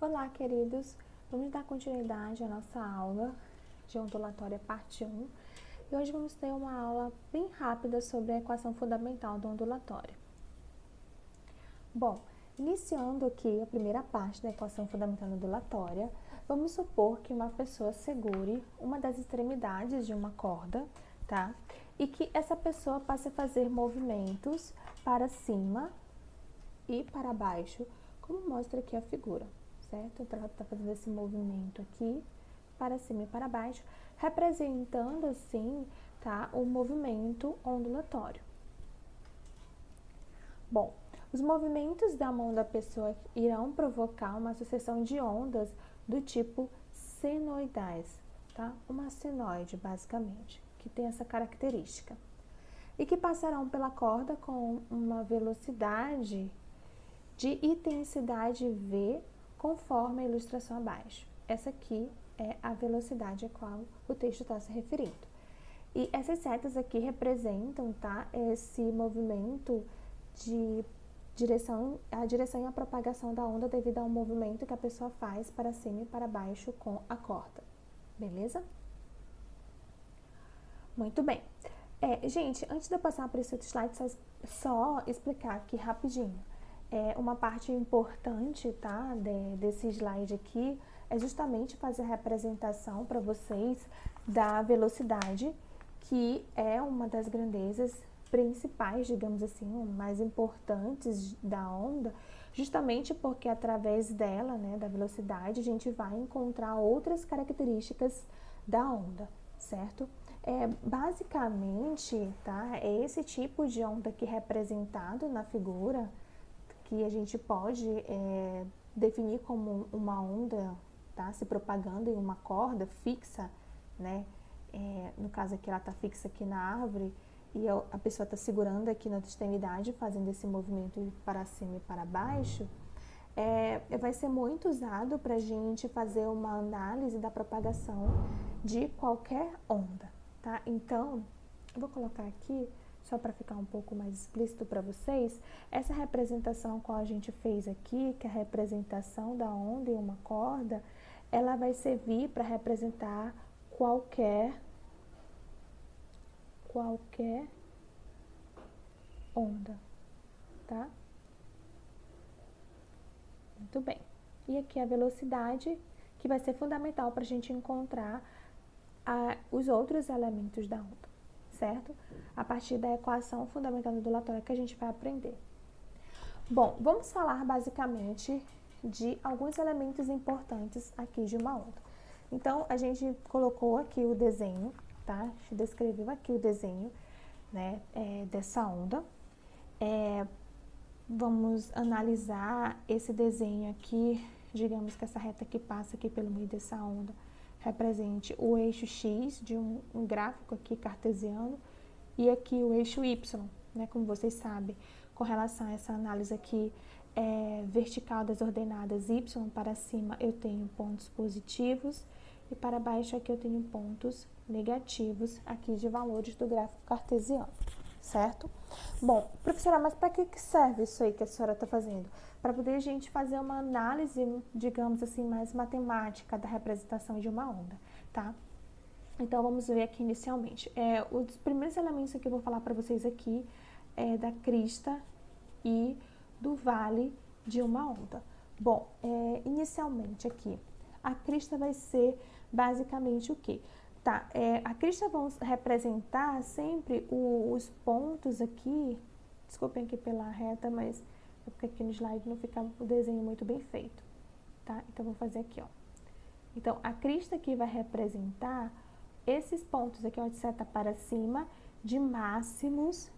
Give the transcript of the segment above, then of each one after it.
Olá, queridos! Vamos dar continuidade à nossa aula de ondulatória parte 1 e hoje vamos ter uma aula bem rápida sobre a equação fundamental da ondulatória. Bom, iniciando aqui a primeira parte da equação fundamental da ondulatória, vamos supor que uma pessoa segure uma das extremidades de uma corda, tá? E que essa pessoa passe a fazer movimentos para cima e para baixo, como mostra aqui a figura. Certo? Então, ela está fazendo esse movimento aqui, para cima e para baixo, representando, assim, tá, o movimento ondulatório. Bom, os movimentos da mão da pessoa irão provocar uma sucessão de ondas do tipo senoidais, tá? Uma senoide, basicamente, que tem essa característica. E que passarão pela corda com uma velocidade de intensidade V, conforme a ilustração abaixo. Essa aqui é a velocidade a qual o texto está se referindo. E essas setas aqui representam, tá, esse movimento de a direção e a propagação da onda devido ao movimento que a pessoa faz para cima e para baixo com a corda. Beleza? Muito bem. Gente, antes de eu passar para esse outro slide, só explicar aqui rapidinho. Uma parte importante, tá, desse slide aqui é justamente fazer a representação para vocês da velocidade, que é uma das grandezas principais, digamos assim, mais importantes da onda, justamente porque através dela, né, da velocidade, a gente vai encontrar outras características da onda, certo? Basicamente, tá, é esse tipo de onda aqui representado na figura, que a gente pode definir como uma onda, tá, se propagando em uma corda fixa, né? No caso aqui, ela está fixa aqui na árvore e a pessoa está segurando aqui na extremidade, fazendo esse movimento para cima e para baixo. Vai ser muito usado para a gente fazer uma análise da propagação de qualquer onda, tá? Então, eu vou colocar aqui, só para ficar um pouco mais explícito para vocês, essa representação qual a gente fez aqui, que é a representação da onda em uma corda, ela vai servir para representar qualquer onda, tá? Muito bem. E aqui a velocidade, que vai ser fundamental para a gente encontrar os outros elementos da onda, certo? A partir da equação fundamental ondulatória que a gente vai aprender. Bom, vamos falar basicamente de alguns elementos importantes aqui de uma onda. Então, a gente colocou aqui o desenho, tá? A gente descreveu aqui o desenho, né, dessa onda. Vamos analisar esse desenho aqui, digamos que essa reta que passa aqui pelo meio dessa onda represente o eixo X de um gráfico aqui cartesiano e aqui o eixo Y, né, como vocês sabem, com relação a essa análise aqui vertical das ordenadas Y, para cima eu tenho pontos positivos e para baixo aqui eu tenho pontos negativos aqui de valores do gráfico cartesiano, certo? Bom, professora, mas para que serve isso aí que a senhora está fazendo? Para poder a gente fazer uma análise, digamos assim, mais matemática da representação de uma onda, tá? Então, vamos ver aqui inicialmente. Os primeiros elementos que eu vou falar para vocês aqui é da crista e do vale de uma onda. Bom, inicialmente aqui, a crista vai ser basicamente o quê? Tá, a crista vão representar sempre os pontos aqui, desculpem aqui pela reta, mas é porque aqui no slide não fica o desenho muito bem feito, tá? Então, vou fazer aqui, ó. Então, a crista aqui vai representar esses pontos aqui, ó, de seta para cima, de máximos,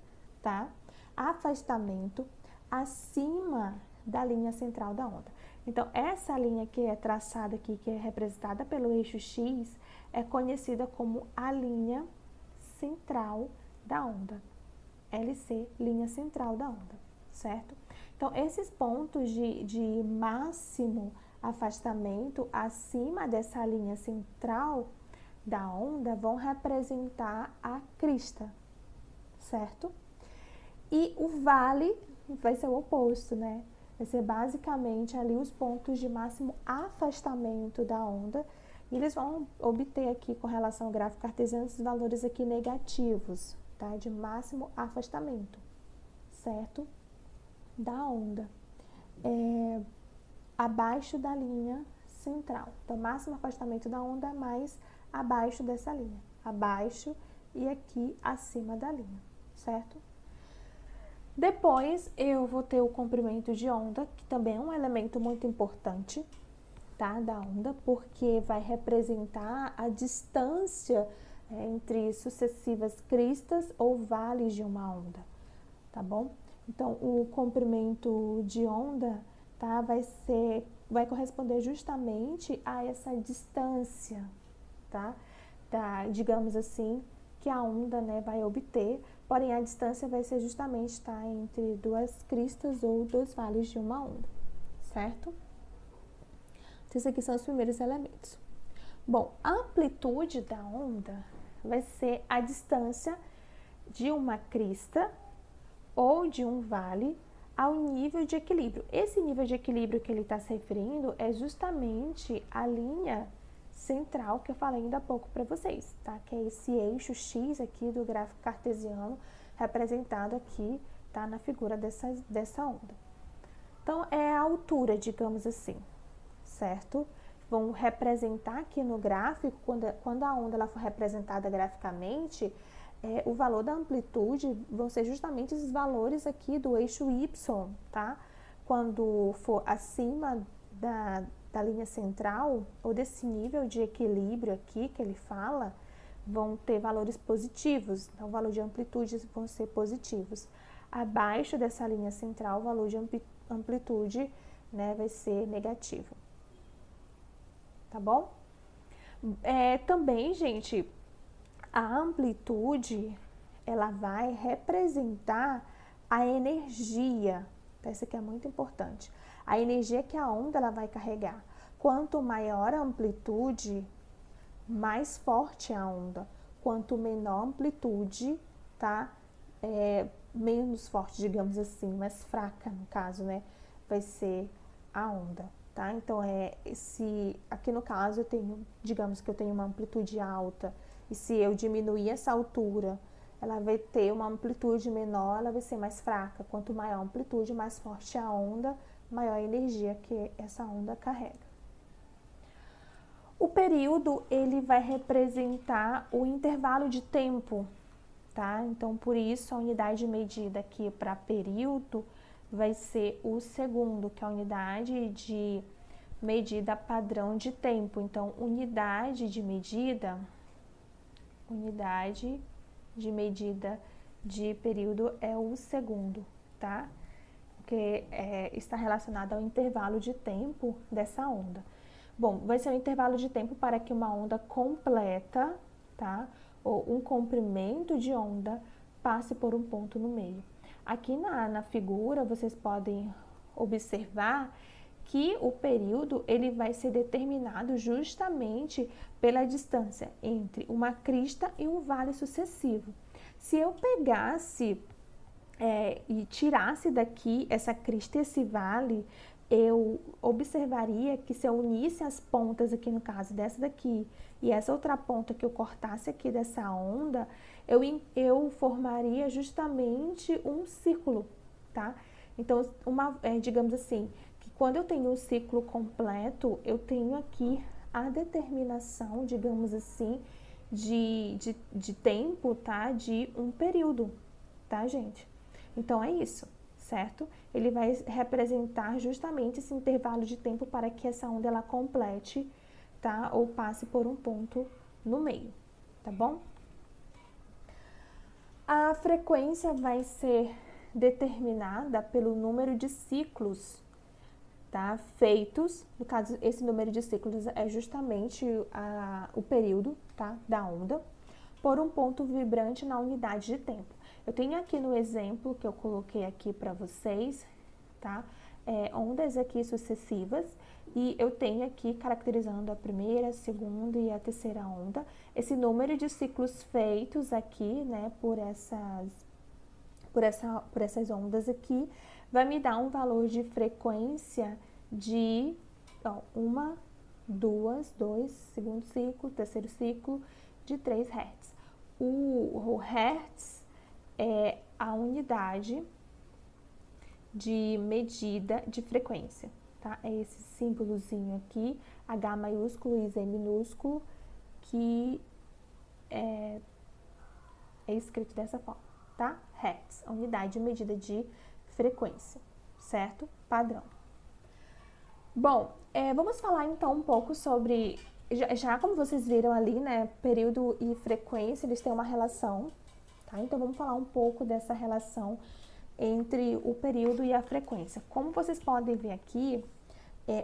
tá? Afastamento acima da linha central da onda. Então, essa linha que é traçada aqui, que é representada pelo eixo X, é conhecida como a linha central da onda. LC, linha central da onda, certo? Então, esses pontos de máximo afastamento acima dessa linha central da onda vão representar a crista, certo? E o vale vai ser o oposto, né? vai ser basicamente ali os pontos de máximo afastamento da onda, e eles vão obter aqui, com relação ao gráfico cartesiano, esses valores aqui negativos, tá? De máximo afastamento, certo? Da onda, abaixo da linha central. Então, máximo afastamento da onda mais abaixo dessa linha. Abaixo e aqui acima da linha, certo? Depois, eu vou ter o comprimento de onda, que também é um elemento muito importante, tá, da onda, porque vai representar a distância entre sucessivas cristas ou vales de uma onda, tá bom? Então, o comprimento de onda, tá, vai corresponder justamente a essa distância, tá, digamos assim, que a onda, né, vai obter, porém a distância vai ser justamente, tá, entre duas cristas ou dois vales de uma onda, certo? Esses aqui são os primeiros elementos. Bom, a amplitude da onda vai ser a distância de uma crista ou de um vale ao nível de equilíbrio. Esse nível de equilíbrio que ele está se referindo é justamente a linha central que eu falei ainda há pouco para vocês, tá? Que é esse eixo X aqui do gráfico cartesiano, representado aqui, tá? Na figura dessa onda. Então, é a altura, digamos assim, certo? Vão representar aqui no gráfico, quando a onda ela for representada graficamente, o valor da amplitude vão ser justamente esses valores aqui do eixo Y, tá? Quando for acima da linha central, ou desse nível de equilíbrio aqui que ele fala, vão ter valores positivos, então o valor de amplitude vão ser positivos. Abaixo dessa linha central, o valor de amplitude, né, vai ser negativo. Tá bom? Também, gente, a amplitude, ela vai representar a energia, tá? Isso aqui é muito importante. A energia que a onda ela vai carregar. Quanto maior a amplitude, mais forte é a onda. Quanto menor a amplitude, tá? Menos forte, digamos assim, mais fraca, no caso, né? Vai ser a onda, tá? Então, aqui no caso, digamos que eu tenho uma amplitude alta, e se eu diminuir essa altura, ela vai ter uma amplitude menor, ela vai ser mais fraca. Quanto maior a amplitude, mais forte a onda, maior a energia que essa onda carrega. O período, ele vai representar o intervalo de tempo, tá? Então, por isso, a unidade de medida aqui para período vai ser o segundo, que é a unidade de medida padrão de tempo. Então, unidade de medida de período é o segundo, tá? Porque está relacionado ao intervalo de tempo dessa onda. Bom, vai ser o intervalo de tempo para que uma onda completa, tá? Ou um comprimento de onda passe por um ponto no meio. Aqui na figura, vocês podem observar que o período ele vai ser determinado justamente pela distância entre uma crista e um vale sucessivo. Se eu pegasse e tirasse daqui essa crista e esse vale, eu observaria que se eu unisse as pontas aqui, no caso dessa daqui, e essa outra ponta que eu cortasse aqui dessa onda, eu formaria justamente um círculo, tá? Então, digamos assim, que quando eu tenho um ciclo completo, eu tenho aqui a determinação, digamos assim, de tempo, tá? De um período, tá, gente? Então, é isso, certo? Ele vai representar justamente esse intervalo de tempo para que essa onda ela complete, tá? Ou passe por um ponto no meio, tá bom? A frequência vai ser determinada pelo número de ciclos, tá? Feitos, no caso, esse número de ciclos é justamente o período, tá? Da onda, por um ponto vibrante na unidade de tempo. Eu tenho aqui no exemplo que eu coloquei aqui para vocês, tá? Ondas aqui sucessivas, e eu tenho aqui caracterizando a primeira, a segunda e a terceira onda, esse número de ciclos feitos aqui, né, por essas ondas aqui, vai me dar um valor de frequência de 1, 2, segundo ciclo, terceiro ciclo, de 3 Hz. O Hertz é a unidade de medida de frequência, tá? É esse símbolozinho aqui, H maiúsculo e Z minúsculo, que é escrito dessa forma, tá? Hertz, a unidade de medida de frequência, certo? Padrão. Bom, vamos falar então um pouco sobre, já como vocês viram ali, né, período e frequência, eles têm uma relação, tá? Então vamos falar um pouco dessa relação entre o período e a frequência. Como vocês podem ver aqui,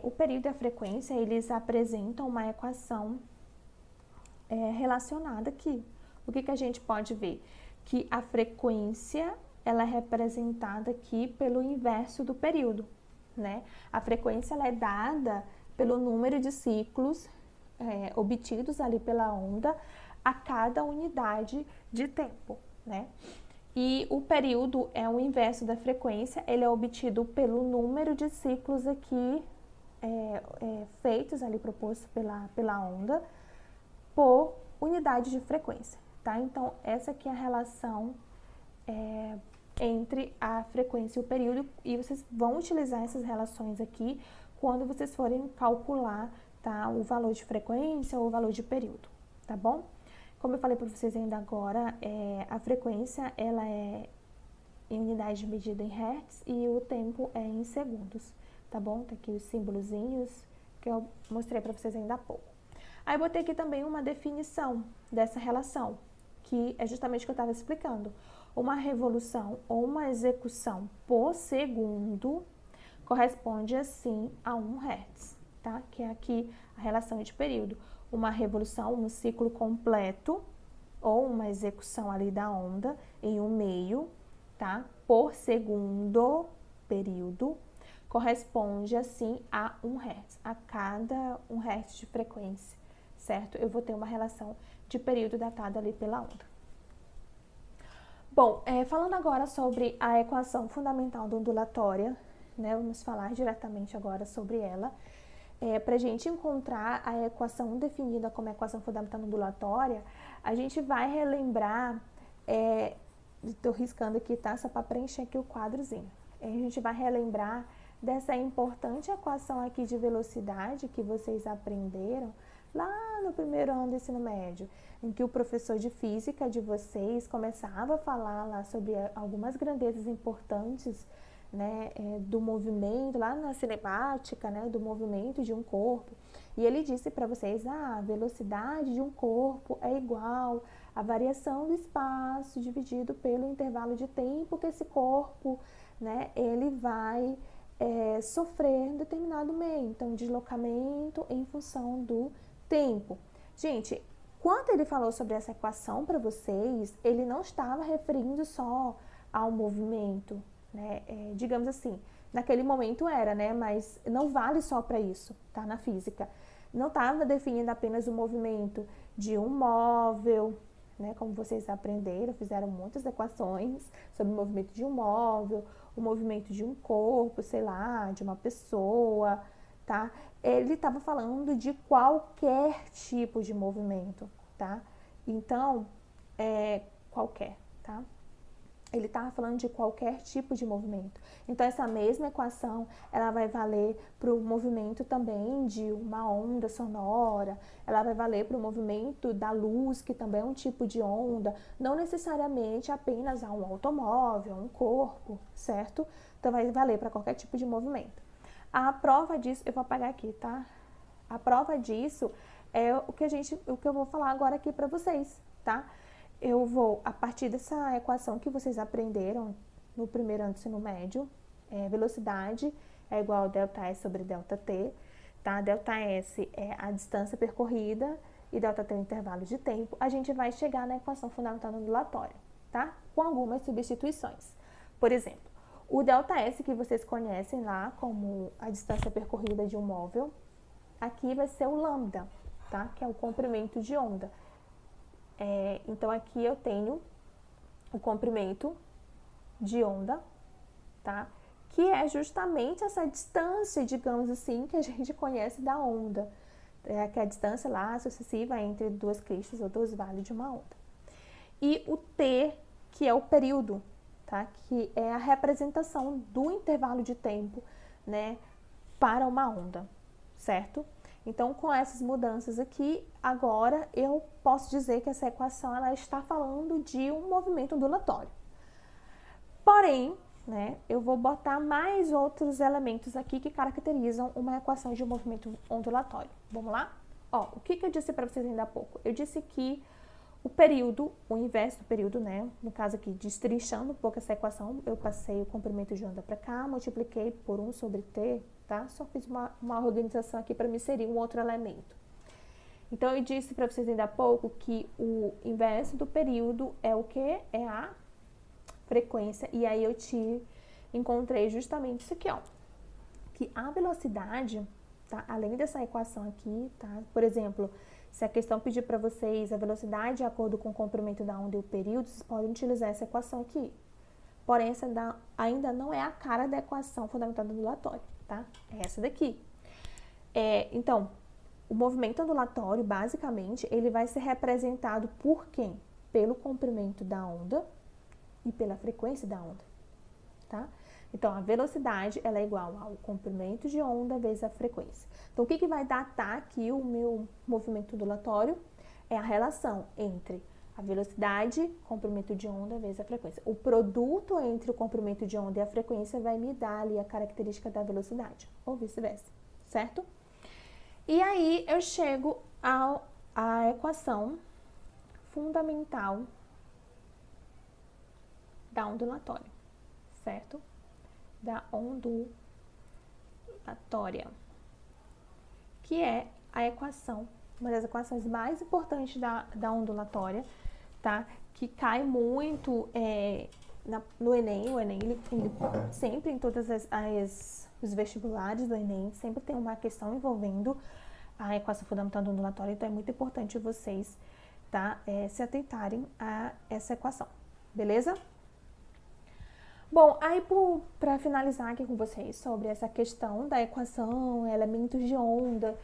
o período e a frequência, eles apresentam uma equação relacionada aqui. O que a gente pode ver? Que a frequência, ela é representada aqui pelo inverso do período, né? A frequência, ela é dada pelo número de ciclos obtidos ali pela onda a cada unidade de tempo, né? E o período é o inverso da frequência, ele é obtido pelo número de ciclos aqui feitos ali, propostos pela onda, por unidade de frequência, tá? Então, essa aqui é a relação entre a frequência e o período, e vocês vão utilizar essas relações aqui quando vocês forem calcular, tá, o valor de frequência ou o valor de período, tá bom? Como eu falei para vocês ainda agora, a frequência, ela é em unidade de medida em hertz e o tempo é em segundos, tá bom? Tá aqui os símbolozinhos que eu mostrei para vocês ainda há pouco. Aí eu botei aqui também uma definição dessa relação, que é justamente o que eu estava explicando. Uma revolução ou uma execução por segundo corresponde assim a 1 Hz, tá? Que é aqui a relação de período. Uma revolução, um ciclo completo ou uma execução ali da onda em 1 meio, tá? Por segundo período corresponde assim a 1 Hz, a cada 1 Hz de frequência, certo? Eu vou ter uma relação de período datada ali pela onda. Bom, falando agora sobre a equação fundamental da ondulatória, né? Vamos falar diretamente agora sobre ela. Para a gente encontrar a equação definida como equação fundamental ondulatória, a gente vai relembrar, estou riscando aqui, tá? Só para preencher aqui o quadrozinho. A gente vai relembrar dessa importante equação aqui de velocidade que vocês aprenderam lá no primeiro ano do ensino médio, em que o professor de física de vocês começava a falar lá sobre algumas grandezas importantes, né, do movimento, lá na cinemática, né, do movimento de um corpo. E ele disse para vocês, a velocidade de um corpo é igual à variação do espaço dividido pelo intervalo de tempo que esse corpo, né, ele vai sofrer em determinado meio. Então, deslocamento em função do tempo. Gente, quando ele falou sobre essa equação para vocês, ele não estava referindo só ao movimento, né? Digamos assim, naquele momento era, né? Mas não vale só para isso, tá? Na física. Não estava definindo apenas o movimento de um móvel, né? Como vocês aprenderam, fizeram muitas equações sobre o movimento de um móvel, o movimento de um corpo, sei lá, de uma pessoa, tá? Ele estava falando de qualquer tipo de movimento, tá? Então, qualquer, tá? Ele estava falando de qualquer tipo de movimento. Então, essa mesma equação, ela vai valer para o movimento também de uma onda sonora, ela vai valer para o movimento da luz, que também é um tipo de onda, não necessariamente apenas a um automóvel, a um corpo, certo? Então, vai valer para qualquer tipo de movimento. A prova disso, eu vou apagar aqui, tá? A prova disso é o que eu vou falar agora aqui para vocês, tá? Eu vou, a partir dessa equação que vocês aprenderam no primeiro ano do ensino médio, velocidade é igual a ΔS sobre ΔT, tá? ΔS é a distância percorrida e ΔT é o intervalo de tempo. A gente vai chegar na equação fundamental ondulatória, tá? Com algumas substituições. Por exemplo, o ΔS que vocês conhecem lá como a distância percorrida de um móvel, aqui vai ser o lambda, tá? Que é o comprimento de onda. Então, aqui eu tenho o comprimento de onda, tá? que é justamente essa distância, digamos assim, que a gente conhece da onda, que é a distância lá sucessiva entre duas cristas ou dois vales de uma onda. E o T, que é o período, tá? Que é a representação do intervalo de tempo, né, para uma onda, certo? Então, com essas mudanças aqui, agora eu posso dizer que essa equação ela está falando de um movimento ondulatório. Porém, né, eu vou botar mais outros elementos aqui que caracterizam uma equação de um movimento ondulatório. Vamos lá? Ó, o que eu disse para vocês ainda há pouco? Eu disse que o período, o inverso do período, né, no caso aqui, destrinchando um pouco essa equação, eu passei o comprimento de onda para cá, multipliquei por 1 sobre t, tá? Só fiz uma organização aqui para me inserir um outro elemento. Então, eu disse para vocês ainda há pouco que o inverso do período é o quê? É a frequência. E aí, eu encontrei justamente isso aqui, ó. Que a velocidade, tá? Além dessa equação aqui, tá? Por exemplo, se a questão pedir para vocês a velocidade de acordo com o comprimento da onda e o período, vocês podem utilizar essa equação aqui. Porém, essa ainda não é a cara da equação fundamental do ondulatório, tá? É essa daqui. Então, o movimento ondulatório, basicamente, ele vai ser representado por quem? Pelo comprimento da onda e pela frequência da onda, tá? Então, a velocidade, ela é igual ao comprimento de onda vezes a frequência. Então, o que vai datar aqui o meu movimento ondulatório? É a relação entre a velocidade, comprimento de onda vezes a frequência. O produto entre o comprimento de onda e a frequência vai me dar ali a característica da velocidade, ou vice-versa, certo? E aí, eu chego à equação fundamental da ondulatória, certo? Da ondulatória, que é a equação, uma das equações mais importantes da ondulatória, tá? Que cai muito no Enem. O Enem, ele sempre, em todos os vestibulares do Enem, sempre tem uma questão envolvendo a equação fundamental da ondulatória, então é muito importante vocês, tá? Se atentarem a essa equação, beleza? Bom, aí para finalizar aqui com vocês sobre essa questão da equação, elementos de onda,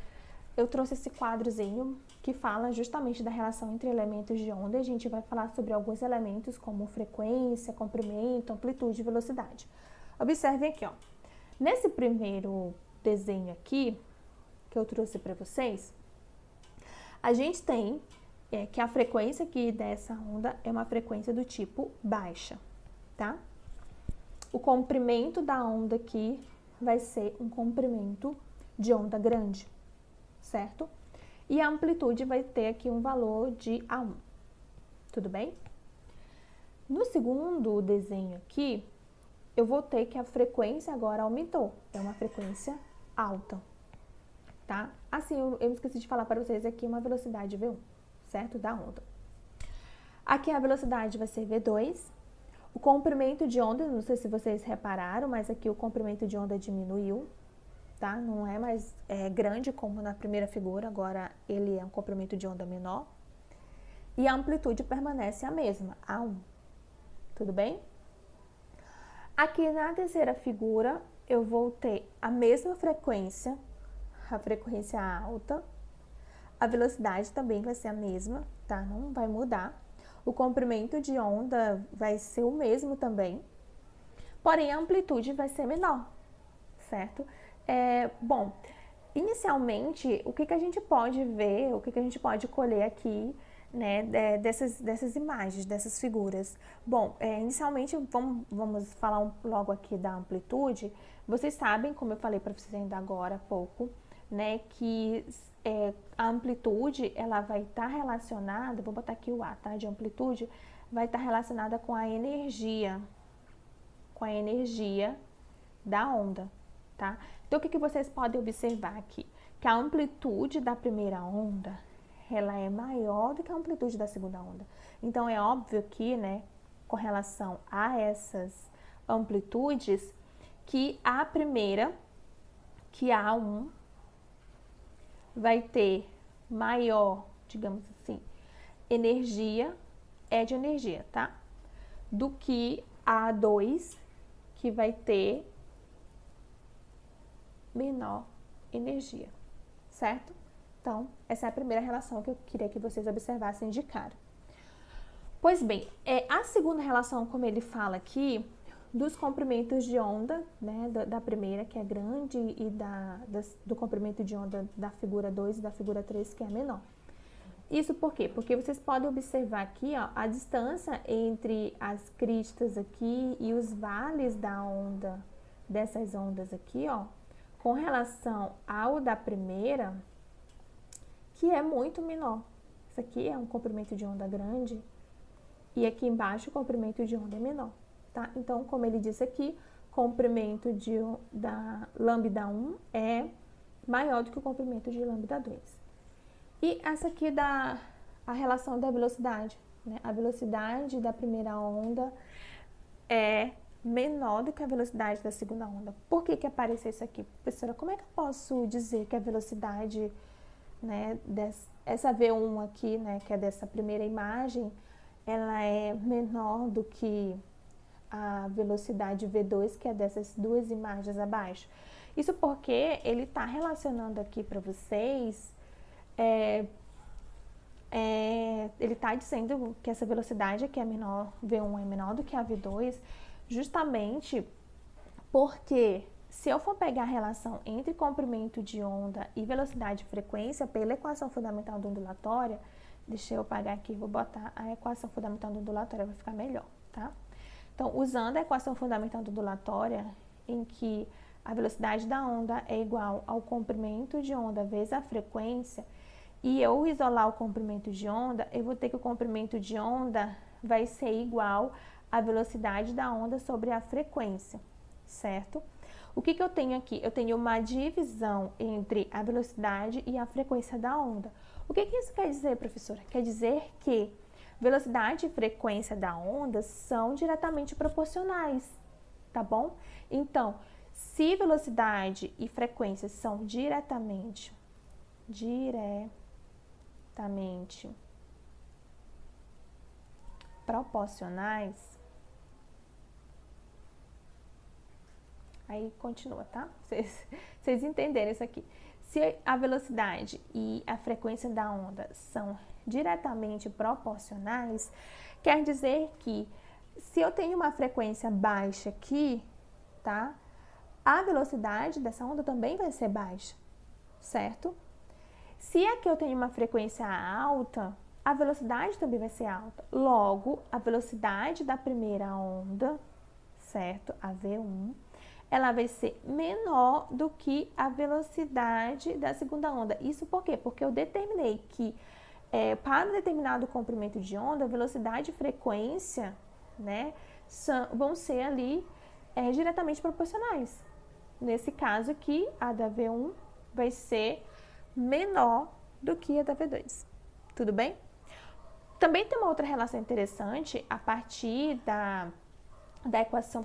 eu trouxe esse quadrozinho que fala justamente da relação entre elementos de onda. A gente vai falar sobre alguns elementos como frequência, comprimento, amplitude e velocidade. Observem aqui, ó. Nesse primeiro desenho aqui, que eu trouxe para vocês, a gente tem que a frequência aqui dessa onda é uma frequência do tipo baixa, tá? O comprimento da onda aqui vai ser um comprimento de onda grande, certo? E a amplitude vai ter aqui um valor de A1, tudo bem? No segundo desenho aqui, eu vou ter que a frequência agora aumentou, é uma frequência alta, tá? Assim, eu esqueci de falar para vocês aqui uma velocidade V1, certo? Da onda. Aqui a velocidade vai ser V2. O comprimento de onda, não sei se vocês repararam, mas aqui o comprimento de onda diminuiu, tá? Não é mais grande como na primeira figura, agora ele é um comprimento de onda menor. E a amplitude permanece a mesma, A1. Tudo bem? Aqui na terceira figura, eu vou ter a mesma frequência, a frequência alta. A velocidade também vai ser a mesma, tá? Não vai mudar. O comprimento de onda vai ser o mesmo também, porém a amplitude vai ser menor, certo? Bom, inicialmente, o que a gente pode ver, o que a gente pode colher aqui, né, dessas imagens, dessas figuras? Bom, inicialmente, vamos falar logo aqui da amplitude. Vocês sabem, como eu falei para vocês ainda agora há pouco, né, que a amplitude, ela vai estar relacionada, vou botar aqui o A, tá, de amplitude, vai estar relacionada com a energia da onda, tá? Então, o que vocês podem observar aqui? Que a amplitude da primeira onda, ela é maior do que a amplitude da segunda onda. Então, é óbvio que, né, com relação a essas amplitudes, que a primeira, que a A1, vai ter maior, digamos assim, energia, de energia, tá? Do que a A2, que vai ter menor energia, certo? Então, essa é a primeira relação que eu queria que vocês observassem de cara. Pois bem, a segunda relação, como ele fala aqui, dos comprimentos de onda, né, da primeira, que é grande, e do comprimento de onda da figura 2 e da figura 3, que é menor. Isso por quê? Porque vocês podem observar aqui, ó, a distância entre as cristas aqui e os vales da onda, dessas ondas aqui, ó, com relação ao da primeira, que é muito menor. Isso aqui é um comprimento de onda grande e aqui embaixo o comprimento de onda é menor, tá? Então, como ele disse aqui, comprimento da lambda 1 é maior do que o comprimento de lambda 2. E essa aqui a relação da velocidade, né? A velocidade da primeira onda é menor do que a velocidade da segunda onda. Por que apareceu isso aqui? Professora, como é que eu posso dizer que a velocidade, né, essa V1 aqui, né, que é dessa primeira imagem, ela é menor do que a velocidade V2, que é dessas duas imagens abaixo? Isso porque ele está relacionando aqui para vocês, ele está dizendo que essa velocidade aqui é menor, V1 é menor do que a V2, justamente porque se eu for pegar a relação entre comprimento de onda e velocidade e frequência pela equação fundamental da ondulatória, deixa eu apagar aqui, vou botar a equação fundamental da ondulatória, vai ficar melhor, tá? Então, usando a equação fundamental da ondulatória, em que a velocidade da onda é igual ao comprimento de onda vezes a frequência, e eu isolar o comprimento de onda, eu vou ter que o comprimento de onda vai ser igual à velocidade da onda sobre a frequência, certo? O que eu tenho aqui? Eu tenho uma divisão entre a velocidade e a frequência da onda. O que isso quer dizer, professora? Quer dizer que velocidade e frequência da onda são diretamente proporcionais, tá bom? Então, se velocidade e frequência são diretamente proporcionais, aí continua, tá? Vocês entenderam isso aqui. Se a velocidade e a frequência da onda são diretamente proporcionais, quer dizer que se eu tenho uma frequência baixa aqui, tá? A velocidade dessa onda também vai ser baixa, certo? Se aqui eu tenho uma frequência alta, a velocidade também vai ser alta. Logo, a velocidade da primeira onda, certo? A V1, ela vai ser menor do que a velocidade da segunda onda. Isso por quê? Porque eu determinei que para um determinado comprimento de onda, velocidade e frequência, né, vão ser ali diretamente proporcionais. Nesse caso aqui, a da V1 vai ser menor do que a da V2. Tudo bem? Também tem uma outra relação interessante a partir da equação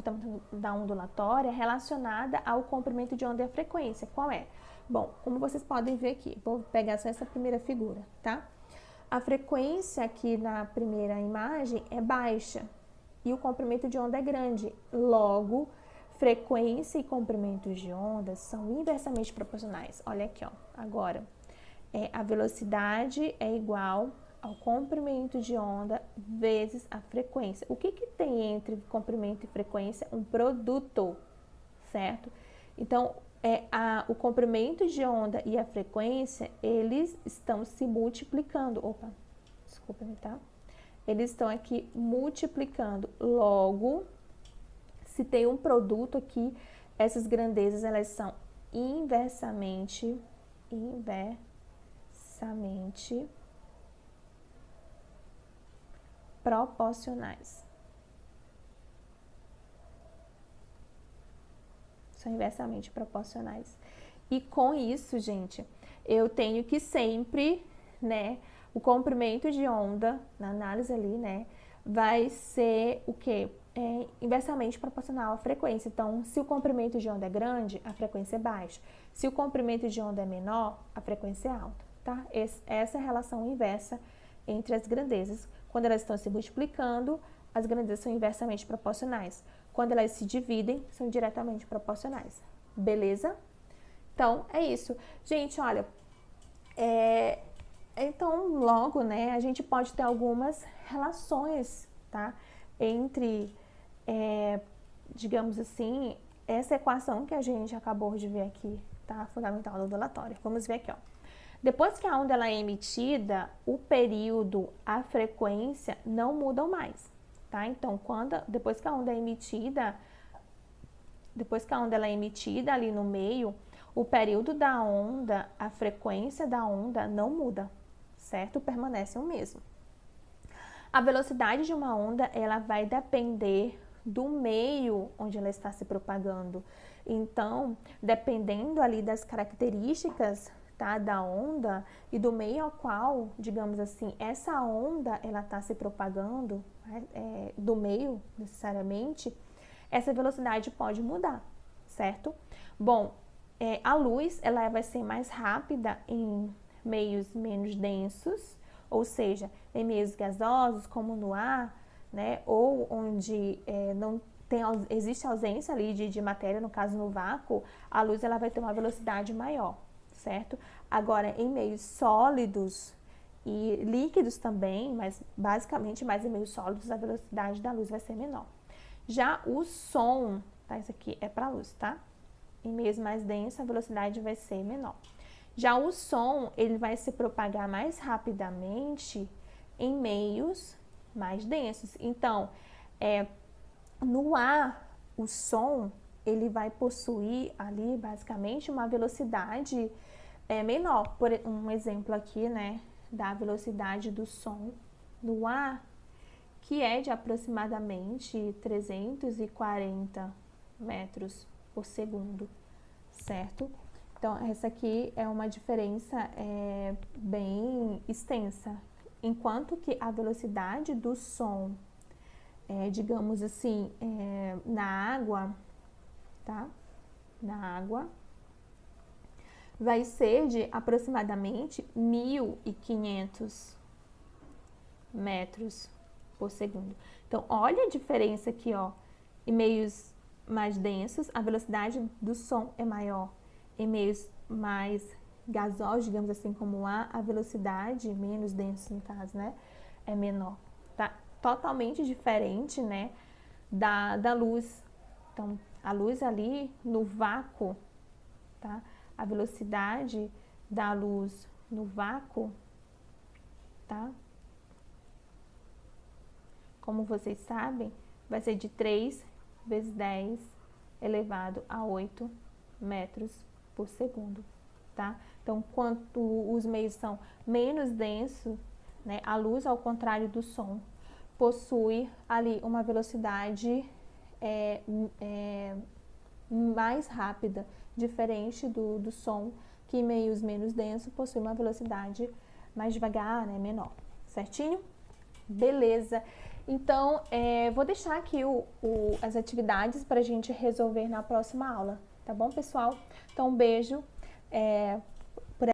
da ondulatória relacionada ao comprimento de onda e a frequência. Qual é? Bom, como vocês podem ver aqui, vou pegar só essa primeira figura, tá? A frequência aqui na primeira imagem é baixa e o comprimento de onda é grande. Logo, frequência e comprimento de onda são inversamente proporcionais. Olha aqui, ó. Agora, a velocidade é igual ao comprimento de onda vezes a frequência. O que tem entre comprimento e frequência? Um produto, certo? Então, o comprimento de onda e a frequência, eles estão se multiplicando. Opa, desculpa-me, tá? Eles estão aqui multiplicando. Logo, se tem um produto aqui, essas grandezas, elas são inversamente proporcionais. São inversamente proporcionais. E com isso, gente, eu tenho que sempre, né, o comprimento de onda, na análise ali, né, vai ser o quê? Inversamente proporcional à frequência. Então, se o comprimento de onda é grande, a frequência é baixa. Se o comprimento de onda é menor, a frequência é alta, tá? Essa é a relação inversa entre as grandezas. Quando elas estão se multiplicando, as grandezas são inversamente proporcionais. Quando elas se dividem, são diretamente proporcionais. Beleza? Então, é isso. Gente, olha, então, logo, né, a gente pode ter algumas relações, tá? Entre, digamos assim, essa equação que a gente acabou de ver aqui, tá? Fundamental da ondulatória. Vamos ver aqui, ó. Depois que a onda ela é emitida, o período, a frequência não mudam mais, tá? Então, depois que a onda é emitida, ali no meio, o período da onda, a frequência da onda não muda, certo? Permanece o mesmo. A velocidade de uma onda, ela vai depender do meio onde ela está se propagando. Então, dependendo ali das características, tá, da onda e do meio ao qual, digamos assim, essa onda ela está se propagando, do meio necessariamente, essa velocidade pode mudar, certo? Bom, a luz ela vai ser mais rápida em meios menos densos, ou seja, em meios gasosos como no ar, né, ou onde não existe ausência ali de matéria, no caso no vácuo, a luz ela vai ter uma velocidade maior, certo? Agora, em meios sólidos e líquidos também, mas basicamente mais em meios sólidos, a velocidade da luz vai ser menor. Já o som, tá? Isso aqui é para luz, tá? Em meios mais densos, a velocidade vai ser menor. Já o som, ele vai se propagar mais rapidamente em meios mais densos. Então, no ar, o som, ele vai possuir ali, basicamente, uma velocidade menor. Por um exemplo aqui, né, da velocidade do som no ar, que é de aproximadamente 340 metros por segundo, certo? Então, essa aqui é uma diferença bem extensa. Enquanto que a velocidade do som, digamos assim, na água, tá? Na água, vai ser de aproximadamente 1.500 metros por segundo. Então, olha a diferença aqui, ó. Em meios mais densos, a velocidade do som é maior. Em meios mais gasosos, digamos assim, como o ar, a velocidade, menos densos no caso, né, é menor. Tá totalmente diferente, né, da luz. Então, a luz ali no vácuo, tá? A velocidade da luz no vácuo, tá? Como vocês sabem, vai ser de 3 vezes 10 elevado a 8 metros por segundo, tá? Então, quanto os meios são menos densos, né, a luz, ao contrário do som, possui ali uma velocidade mais rápida, diferente do som, que em meios menos densos possui uma velocidade mais devagar, né, menor, certinho? Beleza. Então, vou deixar aqui as atividades para a gente resolver na próxima aula, tá bom, pessoal? Então, um beijo.